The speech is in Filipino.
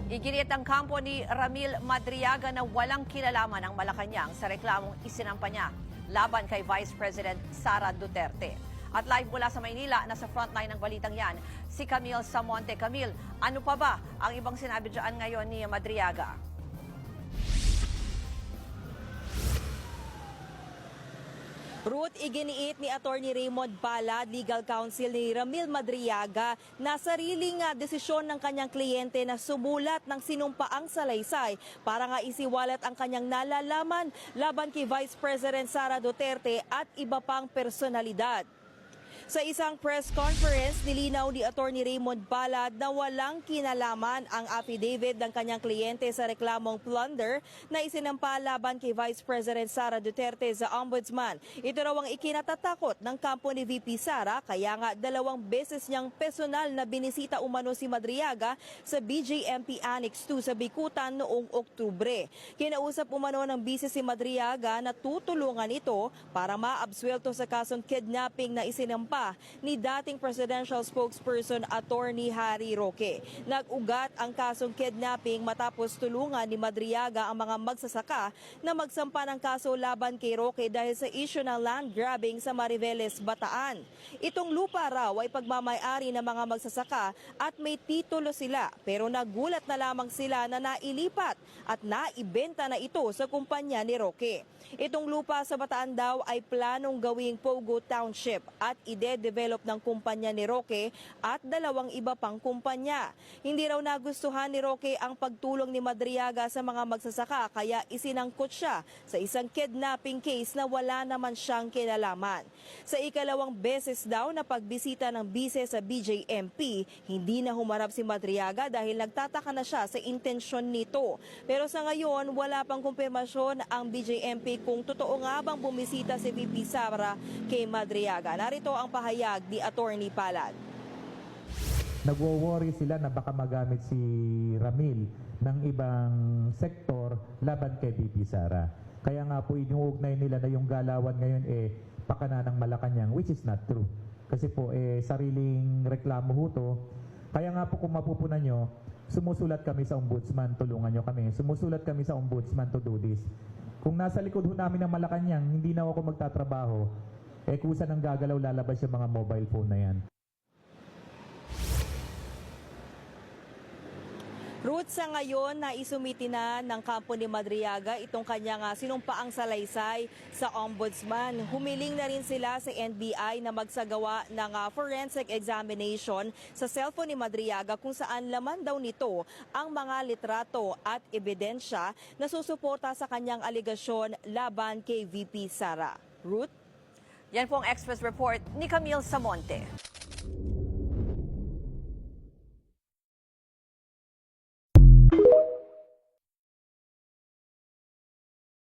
Iginiit ang kampo ni Ramil Madriaga na walang kinalaman ang Malacanang sa reklamong isinampa niya laban kay Vice President Sara Duterte. At live mula sa Maynila, nasa frontline ng balitang yan, si Camille Samonte. Camille, ano pa ba ang ibang sinabi dyan ngayon ni Madriaga? Ruth, iginiit ni Attorney Raymond Palad, legal counsel ni Ramil Madriaga, na sariling desisyon ng kanyang kliyente na sumulat ng sinumpaang salaysay para nga isiwalat ang kanyang nalalaman laban kay Vice President Sara Duterte at iba pang personalidad. Sa isang press conference, nilinaw ni Attorney Raymond Palad na walang kinalaman ang affidavit ng kanyang kliyente sa reklamong plunder na isinampa laban kay Vice President Sara Duterte sa Ombudsman. Ito raw ang ikinatatakot ng kampo ni VP Sara, kaya nga 2 beses niyang personal na binisita umano si Madriaga sa BJMP Annex 2 sa Bikutan noong Oktubre. Kinausap umano ng bise si Madriaga na tutulungan ito para maabsuelto sa kasong kidnapping na isinampa ni dating presidential spokesperson Attorney Harry Roque. Nag-ugat ang kasong kidnapping matapos tulungan ni Madriaga ang mga magsasaka na magsampa ng kaso laban kay Roque dahil sa issue ng land grabbing sa Mariveles, Bataan. Itong lupa raw ay pagmamay-ari ng mga magsasaka at may titulo sila, pero nagulat na lamang sila na nailipat at naibenta na ito sa kumpanya ni Roque. Itong lupa sa Bataan daw ay planong gawing Pogo Township at ide-develop ng kumpanya ni Roque at 2 iba pang kumpanya. Hindi raw nagustuhan ni Roque ang pagtulong ni Madriaga sa mga magsasaka, kaya isinangkot siya sa isang kidnapping case na wala naman siyang kinalaman. Sa ikalawang beses daw na pagbisita ng bise sa BJMP, hindi na humarap si Madriaga dahil nagtataka na siya sa intensyon nito. Pero sa ngayon, wala pang kumpirmasyon ang BJMP kung totoo nga bang bumisita si VP Sara kay Madriaga. Narito ang pahayag ni Attorney Palad. Nagwo-worry sila na baka magamit si Ramil ng ibang sektor laban kay VP Sara. Kaya nga po inuugnay nila na yung galawan ngayon pakana ng Malacanang, which is not true. Kasi po sariling reklamo ho to. Kaya nga po kung mapupunan nyo, sumusulat kami sa ombudsman, tulungan nyo kami. Sumusulat kami sa ombudsman to do this. Kung nasa likod ho namin ng Malacanang, hindi na ako magtatrabaho, kusa ng gagalaw, lalabas yung mga mobile phone na yan. Ruth, sa ngayon na isumiti na ng kampo ni Madriaga itong kanyang sinumpaang salaysay sa Ombudsman. Humiling na rin sila sa NBI na magsagawa ng forensic examination sa cellphone ni Madriaga kung saan laman daw nito ang mga litrato at ebidensya na susuporta sa kanyang aligasyon laban kay VP Sara. Ruth? Yan po ang Express Report ni Camille Samonte.